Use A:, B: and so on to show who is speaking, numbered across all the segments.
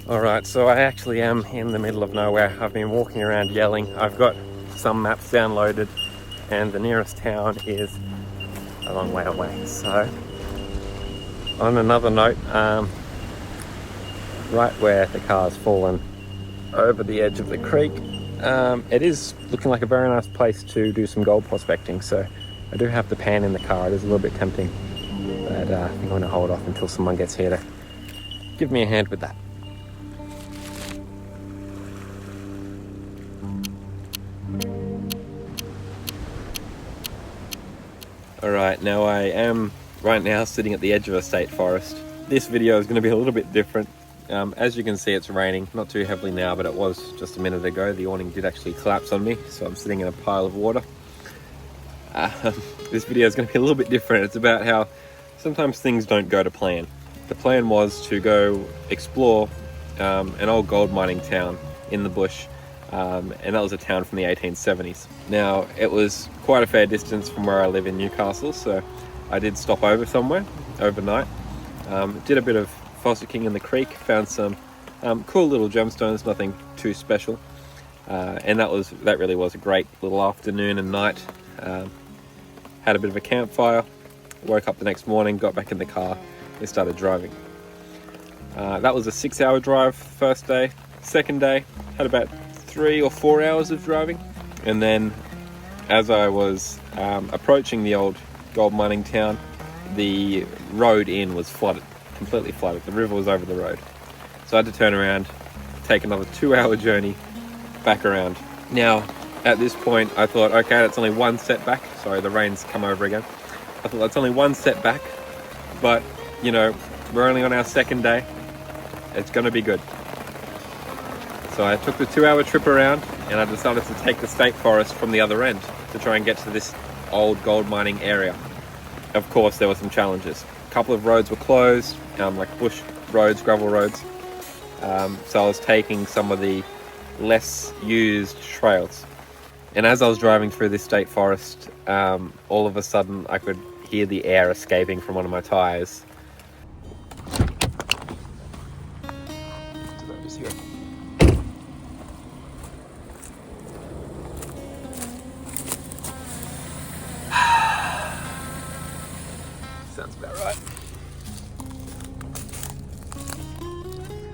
A: Alright, so I actually am in the middle of nowhere. I've been walking around yelling. I've got some maps downloaded and the nearest town is a long way away. So, on another note, right where the car's fallen over the edge of the creek, it is looking like a very nice place to do some gold prospecting. So I do have the pan in the car. It is a little bit tempting, but I think I'm going to hold off until someone gets here to give me a hand with that. Alright, now I am right now sitting at the edge of a state forest. This video is going to be a little bit different. As you can see, it's raining, not too heavily now, but it was just a minute ago. The awning did actually collapse on me, so I'm sitting in a pile of water. This video is going to be a little bit different. It's about how sometimes things don't go to plan. The plan was to go explore an old gold mining town in the bush, and that was a town from the 1870s. Now, it was quite a fair distance from where I live in Newcastle, so I did stop over somewhere overnight. Did a bit of fossicking in the creek, found some cool little gemstones, nothing too special, and that really was a great little afternoon and night. Had a bit of a campfire, woke up the next morning, got back in the car and started driving. That was a 6-hour drive first day. Second day had about 3 or 4 hours of driving, and then as I was approaching the old gold mining town, the road in was flooded, completely flooded. The river was over the road, so I had to turn around, take another 2-hour journey back around. Now at this point I thought, okay, that's only one setback. Sorry, the rain's come over again. I thought that's only one setback, but you know, we're only on our second day, it's gonna be good. So I took the 2-hour trip around and I decided to take the state forest from the other end to try and get to this old gold mining area. Of course, there were some challenges. A couple of roads were closed, like bush roads, gravel roads. So I was taking some of the less used trails. And as I was driving through this state forest, all of a sudden I could hear the air escaping from one of my tyres. Sounds about right.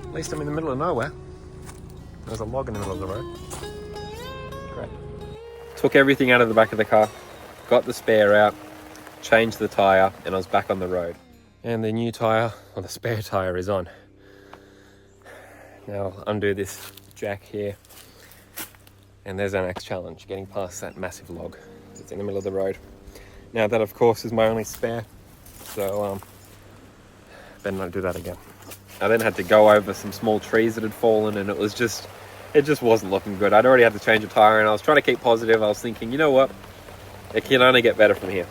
A: At least I'm in the middle of nowhere. There's a log in the middle of the road. Great. Took everything out of the back of the car, got the spare out, changed the tyre, and I was back on the road. And the new tyre, or the spare tyre, is on. Now I'll undo this jack here. And there's our next challenge, getting past that massive log that's in the middle of the road. Now that, of course, is my only spare. So, better not do that again. I then had to go over some small trees that had fallen, and it just wasn't looking good. I'd already had to change a tyre, and I was trying to keep positive. I was thinking, you know what? It can only get better from here.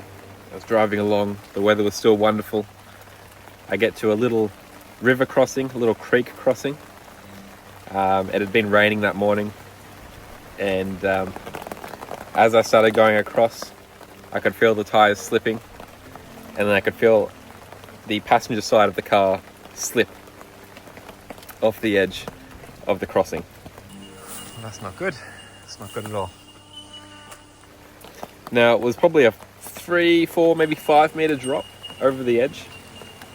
A: I was driving along. The weather was still wonderful. I get to a little river crossing, a little creek crossing. It had been raining that morning, and as I started going across, I could feel the tyres slipping. And then I could feel the passenger side of the car slip off the edge of the crossing. Well, that's not good. It's not good at all. Now, it was probably a 3, 4, maybe 5 meter drop over the edge.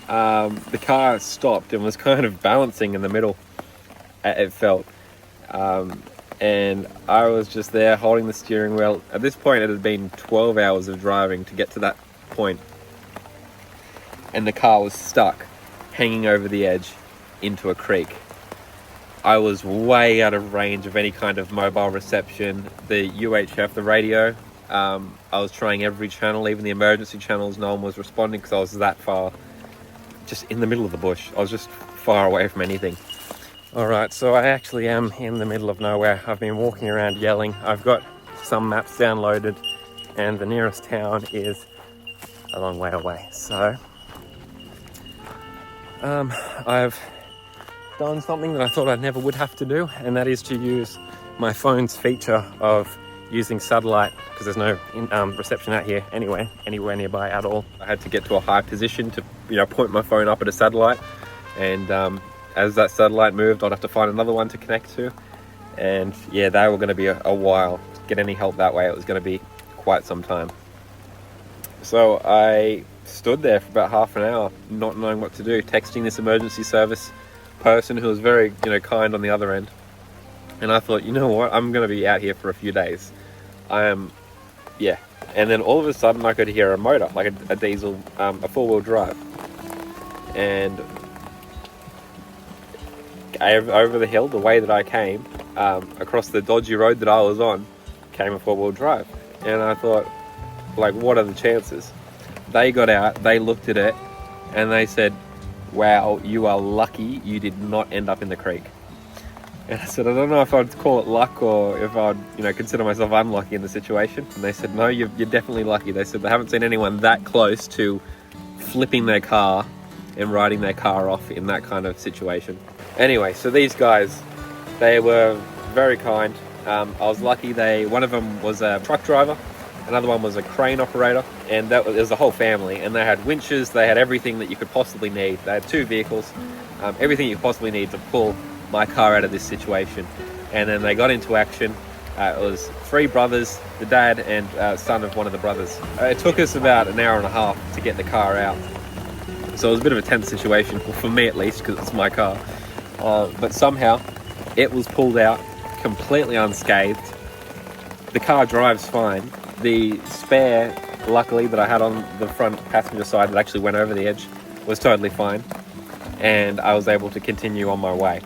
A: The car stopped and was kind of balancing in the middle, it felt. And I was just there holding the steering wheel. At this point, it had been 12 hours of driving to get to that point. And the car was stuck, hanging over the edge into a creek. I was way out of range of any kind of mobile reception. The UHF, the radio, I was trying every channel, even the emergency channels. No one was responding because I was that far, just in the middle of the bush. I was just far away from anything. Alright, so I actually am in the middle of nowhere. I've been walking around yelling. I've got some maps downloaded and the nearest town is a long way away. So I've done something that I thought I never would have to do, and that is to use my phone's feature of using satellite, because there's no reception out here anywhere nearby at all. I had to get to a high position to point my phone up at a satellite, and as that satellite moved, I'd have to find another one to connect to. And yeah, they were going to be a while. To get any help that way, it was going to be quite some time. So I stood there for about half an hour, not knowing what to do, texting this emergency service person who was very, kind on the other end. And I thought, you know what, I'm going to be out here for a few days. And then all of a sudden I could hear a motor, like a diesel, a four-wheel drive. And over the hill, the way that I came, across the dodgy road that I was on, came a four-wheel drive. And I thought, like, what are the chances? They got out, they looked at it, and they said, wow, you are lucky you did not end up in the creek. And I said, I don't know if I'd call it luck or if I'd, consider myself unlucky in the situation. And they said, no, you're definitely lucky. They said they haven't seen anyone that close to flipping their car and riding their car off in that kind of situation. Anyway, so these guys, they were very kind. I was lucky. One of them was a truck driver, another one was a crane operator, and it was a whole family. And they had winches, they had everything that you could possibly need. They had 2 vehicles, everything you could possibly need to pull my car out of this situation. And then they got into action. It was 3 brothers, the dad and son of one of the brothers. It took us about an hour and a half to get the car out. So it was a bit of a tense situation, for me at least, because it's my car. But somehow it was pulled out completely unscathed. The car drives fine. The spare, luckily, that I had on the front passenger side that actually went over the edge was totally fine. And I was able to continue on my way.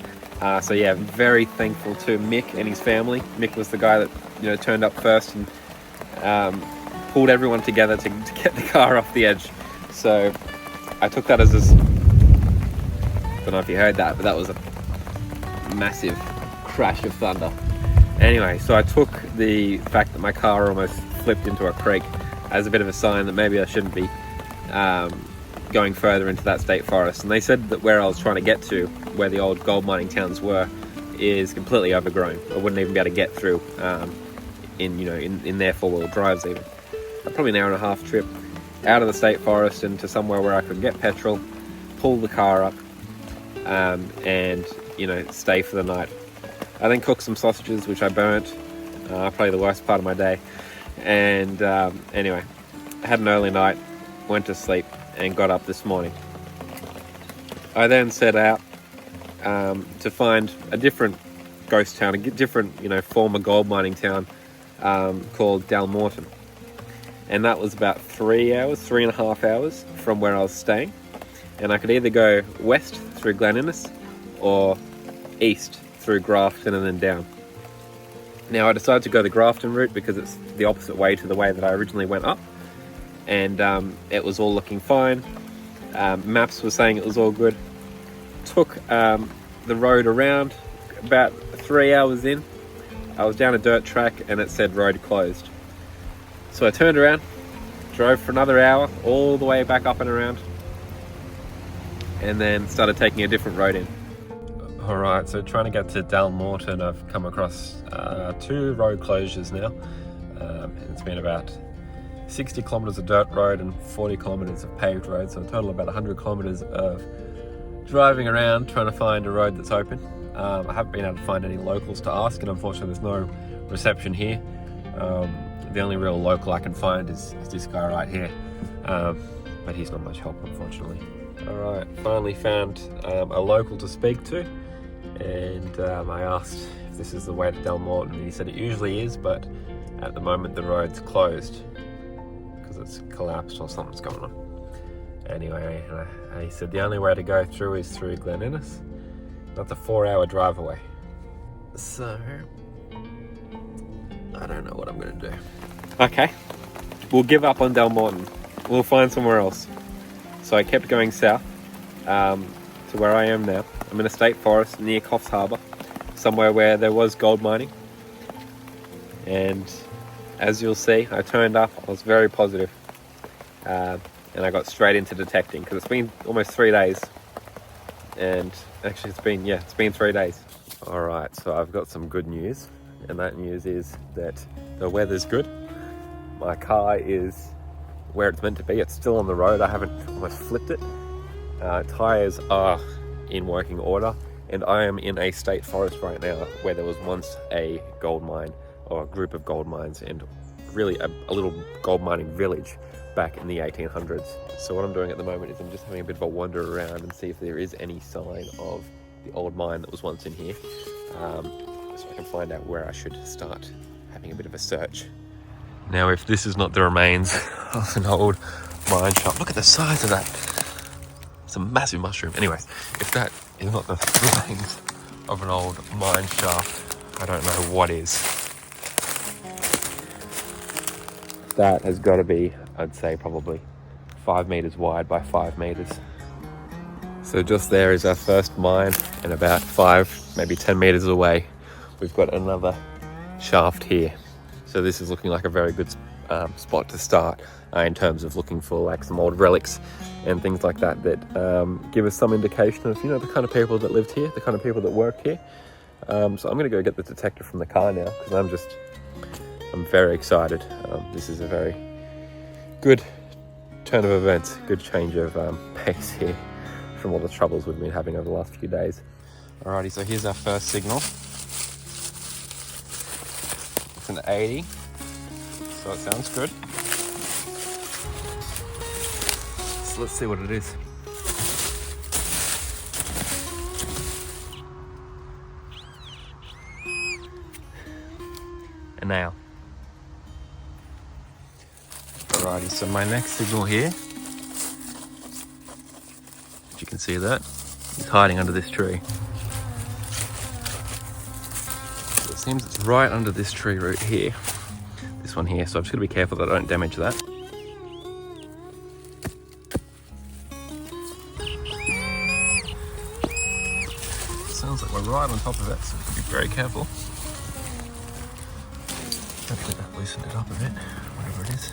A: So yeah, very thankful to Mick and his family. Mick was the guy that turned up first and pulled everyone together to get the car off the edge. So I took that as I don't know if you heard that, but that was a massive crash of thunder. Anyway, so I took the fact that my car almost flipped into a creek as a bit of a sign that maybe I shouldn't be going further into that state forest. And they said that where I was trying to get to, where the old gold mining towns were, is completely overgrown. I wouldn't even be able to get through in their 4-wheel drives even. Probably an hour and a half trip out of the state forest into somewhere where I could get petrol, pull the car up, and stay for the night. I then cooked some sausages, which I burnt, probably the worst part of my day. And anyway, I had an early night, went to sleep, and got up this morning. I then set out to find a different ghost town, a different, former gold mining town called Dalmorton. And that was about 3.5 hours from where I was staying. And I could either go west through Glen Innes or east through Grafton and then down. Now I decided to go the Grafton route because it's the opposite way to the way that I originally went up. And it was all looking fine. Maps were saying it was all good. Took the road around. About 3 hours in, I was down a dirt track and it said road closed. So I turned around, drove for another hour all the way back up and around, and then started taking a different road in. Alright, so trying to get to Dalmorton, I've come across 2 road closures now. It's been about 60 kilometres of dirt road and 40 kilometres of paved road, so a total of about 100 kilometres of driving around trying to find a road that's open. I haven't been able to find any locals to ask, and unfortunately there's no reception here. The only real local I can find is this guy right here, but he's not much help, unfortunately. Alright, finally found a local to speak to, and I asked if this is the way to Dalmorton, and he said it usually is, but at the moment the road's closed because it's collapsed or something's going on. Anyway, he said the only way to go through is through Glen Innes. That's a 4-hour drive away. So I don't know what I'm going to do. Okay, we'll give up on Dalmorton. We'll find somewhere else. So I kept going south to where I am now. I'm in a state forest near Coffs Harbour, somewhere where there was gold mining. And as you'll see, I turned up. I was very positive. And I got straight into detecting because it's been almost 3 days. And actually it's been 3 days. Alright, so I've got some good news. And that news is that the weather's good. My car is where it's meant to be. It's still on the road. I haven't almost flipped it. Tyres are in working order, and I am in a state forest right now where there was once a gold mine, or a group of gold mines, and really a little gold mining village back in the 1800s. So what I'm doing at the moment is I'm just having a bit of a wander around and see if there is any sign of the old mine that was once in here, so I can find out where I should start having a bit of a search. Now, if this is not the remains of an old mine shaft, look at the size of that. It's a massive mushroom. Anyways, if that is not the remains of an old mine shaft, I don't know what is. That has got to be, I'd say, probably 5 meters wide by 5 meters. So just there is our first mine, and about 5, maybe 10 meters away, we've got another shaft here. So this is looking like a very good spot to start in terms of looking for like some old relics and things like that give us some indication of, you know, the kind of people that lived here, the kind of people that worked here. So I'm going to go get the detector from the car now, because I'm very excited. This is a very good turn of events, good change of pace here from all the troubles we've been having over the last few days. Alrighty, so here's our first signal. It's an 80, so it sounds good. So let's see what it is. A nail. Alrighty, so my next signal here, as you can see that, is hiding under this tree. So it seems it's right under this tree root here. This one here, so I'm just going to be careful that I don't damage that. Sounds like we're right on top of it, so we can be very careful. Hopefully that loosened it up a bit, whatever it is.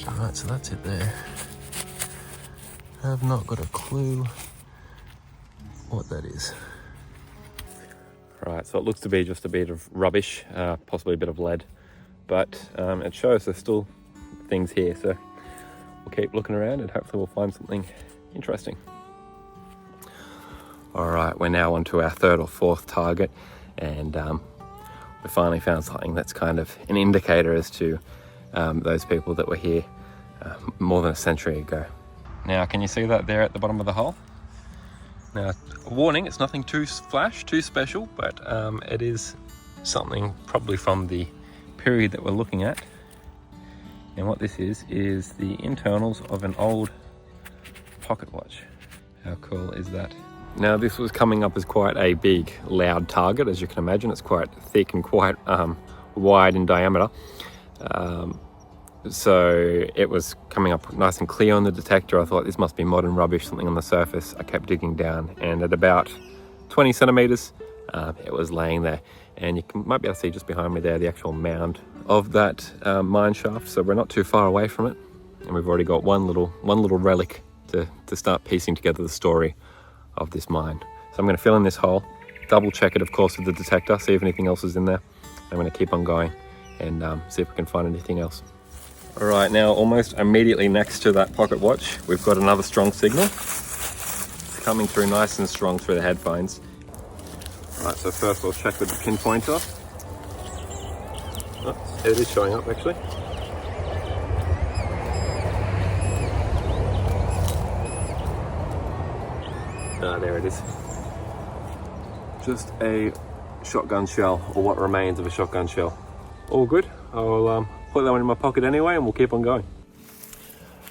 A: Alright, so that's it there. I have not got a clue what that is. Right, so it looks to be just a bit of rubbish, possibly a bit of lead, but it shows there's still things here, so we'll keep looking around and hopefully we'll find something interesting. Alright, we're now on to our 3rd or 4th target, and we finally found something that's kind of an indicator as to those people that were here more than a century ago. Now, can you see that there at the bottom of the hole? Now, warning, it's nothing too flash, too special, but it is something probably from the period that we're looking at. And what this is the internals of an old pocket watch. How cool is that? Now, this was coming up as quite a big, loud target, as you can imagine. It's quite thick and quite wide in diameter. So it was coming up nice and clear on the detector. I thought this must be modern rubbish, something on the surface. I kept digging down, and at about 20 centimeters, it was laying there. And you might be able to see just behind me there the actual mound of that mine shaft. So we're not too far away from it, and we've already got one little relic to start piecing together the story of this mine. So I'm going to fill in this hole, double check it, of course, with the detector, see if anything else is in there. I'm going to keep on going and see if we can find anything else. All right, now almost immediately next to that pocket watch, we've got another strong signal. It's coming through nice and strong through the headphones. All right, so first we'll check with the pinpointer. Oh, it is showing up actually. There it is. Just a shotgun shell, or what remains of a shotgun shell. All good. I'll put that one in my pocket anyway, and we'll keep on going.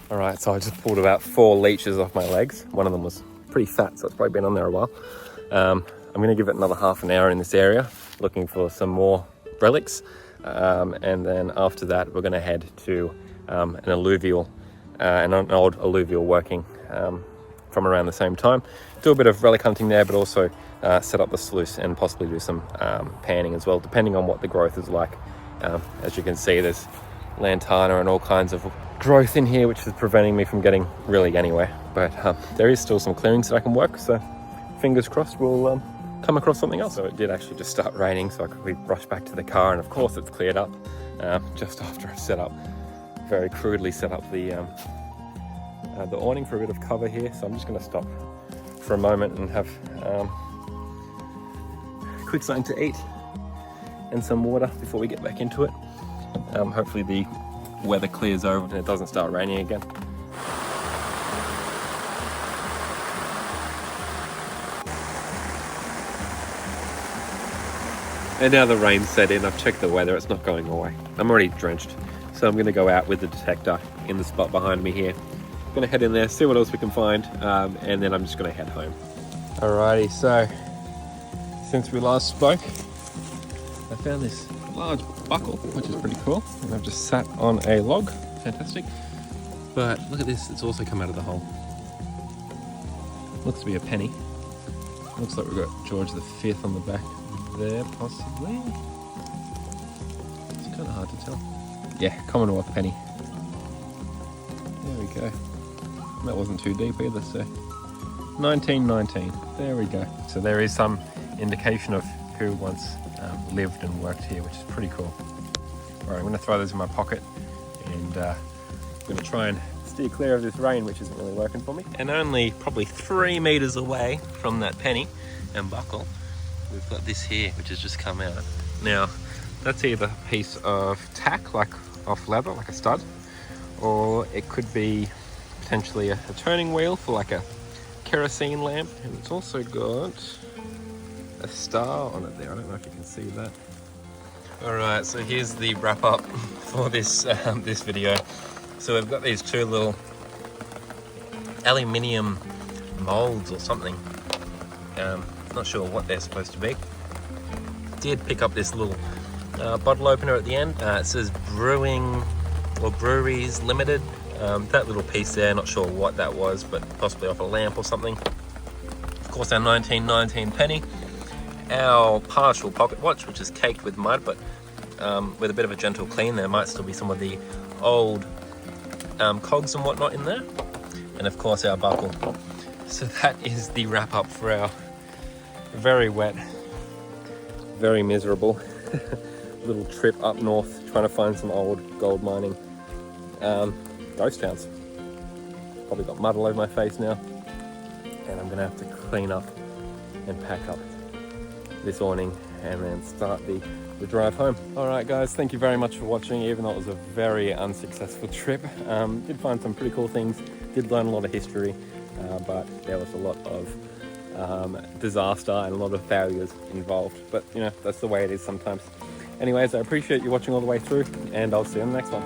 A: All right, so I just pulled about 4 leeches off my legs. One of them was pretty fat, so it's probably been on there a while. I'm going to give it another half an hour in this area, looking for some more relics. And then after that, we're going to head to an old alluvial working from around the same time. Do a bit of relic hunting there, but also set up the sluice and possibly do some panning as well, depending on what the growth is like. As you can see, there's lantana and all kinds of growth in here, which is preventing me from getting really anywhere. But there is still some clearings that I can work, so fingers crossed we'll come across something else. So it did actually just start raining, so I quickly rushed back to the car, and of course it's cleared up. just after I've very crudely set up the awning for a bit of cover here. So I'm just going to stop for a moment and have quick something to eat and some water before we get back into it. Hopefully the weather clears over and it doesn't start raining again. And now the rain's set in. I've checked the weather, it's not going away. I'm already drenched, so I'm going to go out with the detector in the spot behind me here. I'm going to head in there, see what else we can find, and then I'm just going to head home. Alrighty, so since we last spoke, I found this large buckle, which is pretty cool, and I've just sat on a log. Fantastic. But look at this, it's also come out of the hole. Looks to be a penny. Looks like we've got George V on the back there, possibly. It's kind of hard to tell. Yeah, Commonwealth penny. There we go. That wasn't too deep either, so 1919. There we go. So there is some indication of who once lived and worked here, which is pretty cool. Alright, I'm going to throw those in my pocket, and I'm going to try and steer clear of this rain, which isn't really working for me. And only probably 3 meters away from that penny and buckle, we've got this here, which has just come out. Now, that's either a piece of tack, like off leather, like a stud, or it could be potentially a turning wheel for like a kerosene lamp. And it's also got a star on it there. I don't know if you can see that. Alright, so here's the wrap up for this this video. So we've got these 2 little aluminium molds or something. Not sure what they're supposed to be. Did pick up this little bottle opener at the end. It says Brewing or Breweries Limited. That little piece there, not sure what that was, but possibly off a lamp or something. Of course, our 1919 penny. Our partial pocket watch, which is caked with mud, but with a bit of a gentle clean, there might still be some of the old cogs and whatnot in there. And of course, our buckle. So that is the wrap up for our very wet, very miserable little trip up north, trying to find some old gold mining ghost towns. Probably got mud all over my face now, and I'm gonna have to clean up and pack up this awning and then start the drive home. Alright guys, thank you very much for watching, even though it was a very unsuccessful trip. Did find some pretty cool things, did learn a lot of history, but there was a lot of disaster and a lot of failures involved, but you know, that's the way it is sometimes. Anyways, I appreciate you watching all the way through, and I'll see you in the next one.